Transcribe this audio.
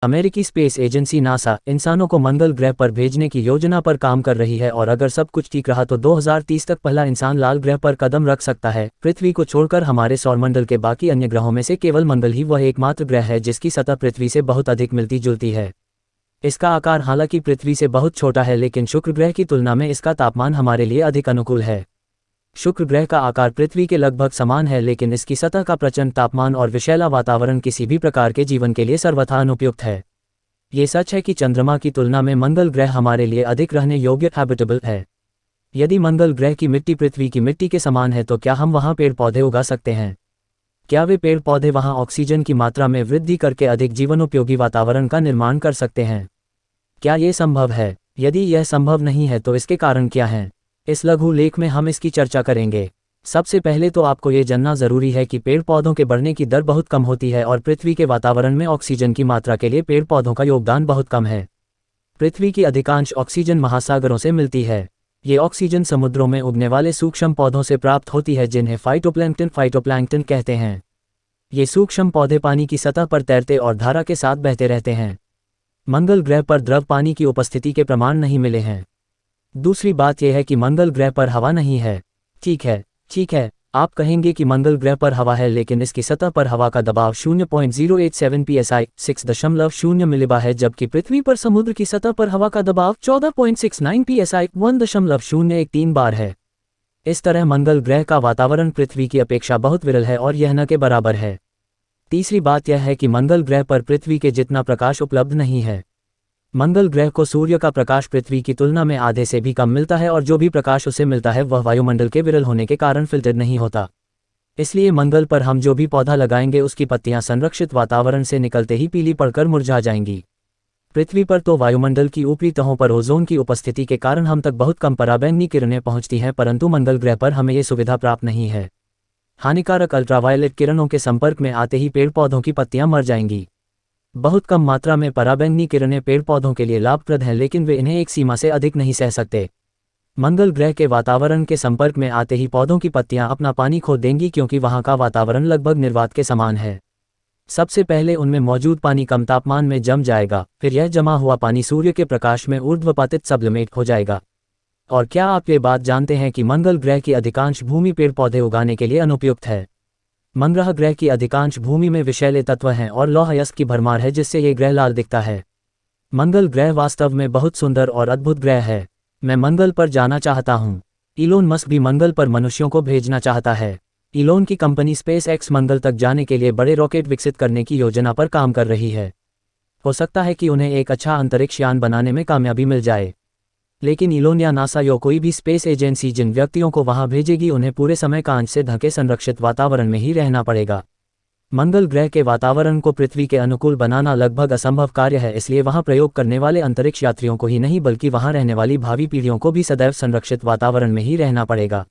अमेरिकी space agency NASA इंसानों को मंगल ग्रह पर भेजने की योजना पर काम कर रही है और अगर सब कुछ ठीक रहा तो 2030 तक पहला इंसान लाल ग्रह पर कदम रख सकता है। पृथ्वी को छोड़कर हमारे सौरमंडल के बाकी अन्य ग्रहों में से केवल मंगल ही वह एकमात्र ग्रह है जिसकी सतह पृथ्वी से बहुत अधिक मिलती जुलती है। इसका आकार हालांकि पृथ्वी से बहुत छोटा है, लेकिन शुक्र ग्रह की तुलना में इसका तापमान हमारे लिए अधिक अनुकूल है। शुक्र ग्रह का आकार पृथ्वी के लगभग समान है, लेकिन इसकी सतह का प्रचंड तापमान और विषैला वातावरण किसी भी प्रकार के जीवन के लिए सर्वथा अनुपयुक्त है। ये सच है कि चंद्रमा की तुलना में मंगल ग्रह हमारे लिए अधिक रहने योग्य हैबिटेबल है। यदि मंगल ग्रह की मिट्टी पृथ्वी की मिट्टी के समान है तो क्या हम वहां पेड़ पौधे उगा सकते हैं? क्या वे पेड़ पौधे वहां ऑक्सीजन की मात्रा में वृद्धि करके अधिक जीवनोपयोगी वातावरण का निर्माण कर सकते हैं? क्या ये संभव है? यदि यह संभव नहीं है तो इसके कारण क्या हैं? इस लघु लेख में हम इसकी चर्चा करेंगे। सबसे पहले तो आपको ये जानना जरूरी है कि पेड़ पौधों के बढ़ने की दर बहुत कम होती है और पृथ्वी के वातावरण में ऑक्सीजन की मात्रा के लिए पेड़ पौधों का योगदान बहुत कम है। पृथ्वी की अधिकांश ऑक्सीजन महासागरों से मिलती है। ये ऑक्सीजन समुद्रों में उगने वाले सूक्ष्म पौधों से प्राप्त होती है जिन्हें फाइटोप्लैंक्टन कहते हैं। ये सूक्ष्म पौधे पानी की सतह पर तैरते और धारा के साथ बहते रहते हैं। मंगल ग्रह पर द्रव पानी की उपस्थिति के प्रमाण नहीं मिले हैं। दूसरी बात यह है कि मंगल ग्रह पर हवा नहीं है। ठीक है, आप कहेंगे कि मंगल ग्रह पर हवा है, लेकिन इसकी सतह पर हवा का दबाव 0.087 psi 6.0 मिलीबार है, जबकि पृथ्वी पर समुद्र की सतह पर हवा का दबाव 14.69 psi 1.013 बार है। इस तरह मंगल ग्रह का वातावरण पृथ्वी की अपेक्षा बहुत विरल है और यह न के बराबर है। तीसरी बात यह है कि मंगल ग्रह पर पृथ्वी के जितना प्रकाश उपलब्ध नहीं है। मंगल ग्रह को सूर्य का प्रकाश पृथ्वी की तुलना में आधे से भी कम मिलता है और जो भी प्रकाश उसे मिलता है वह वायुमंडल के विरल होने के कारण फिल्टर नहीं होता। इसलिए मंगल पर हम जो भी पौधा लगाएंगे उसकी पत्तियां संरक्षित वातावरण से निकलते ही पीली पड़कर मुरझा जाएंगी। पृथ्वी पर तो वायुमंडल की ऊपरी तहों पर ओजोन की उपस्थिति के कारण हम तक बहुत कम पराबैंगनी किरणें पहुंचती हैं, परंतु मंगल ग्रह पर हमें ये सुविधा प्राप्त नहीं है। हानिकारक अल्ट्रावायलेट किरणों के संपर्क में आते ही पेड़ पौधों की पत्तियां मर जाएंगी। बहुत कम मात्रा में पराबैंगनी किरणें पेड़ पौधों के लिए लाभप्रद हैं, लेकिन वे इन्हें एक सीमा से अधिक नहीं सह सकते। मंगल ग्रह के वातावरण के संपर्क में आते ही पौधों की पत्तियां अपना पानी खो देंगी, क्योंकि वहां का वातावरण लगभग निर्वात के समान है। सबसे पहले उनमें मौजूद पानी कम तापमान में जम जाएगा, फिर यह जमा हुआ पानी सूर्य के प्रकाश में ऊर्ध्वपातित सब्लिमेट हो जाएगा। और क्या आप ये बात जानते हैं कि मंगल ग्रह की अधिकांश भूमि पेड़ पौधे उगाने के लिए अनुपयुक्त है? मंगल ग्रह की अधिकांश भूमि में विषैले तत्व हैं और लौह अयस्क की भरमार है, जिससे ये ग्रह लाल दिखता है। मंगल ग्रह वास्तव में बहुत सुंदर और अद्भुत ग्रह है। मैं मंगल पर जाना चाहता हूँ। इलोन मस्क भी मंगल पर मनुष्यों को भेजना चाहता है। इलोन की कंपनी स्पेस एक्स मंगल तक जाने के लिए बड़े रॉकेट विकसित करने की योजना पर काम कर रही है। हो सकता है कि उन्हें एक अच्छा अंतरिक्ष यान बनाने में कामयाबी मिल जाए, लेकिन इलोन या नासा या कोई भी स्पेस एजेंसी जिन व्यक्तियों को वहां भेजेगी उन्हें पूरे समय कांच से ढके संरक्षित वातावरण में ही रहना पड़ेगा। मंगल ग्रह के वातावरण को पृथ्वी के अनुकूल बनाना लगभग असंभव कार्य है, इसलिए वहां प्रयोग करने वाले अंतरिक्ष यात्रियों को ही नहीं बल्कि वहां रहने वाली भावी पीढ़ियों को भी सदैव संरक्षित वातावरण में ही रहना पड़ेगा।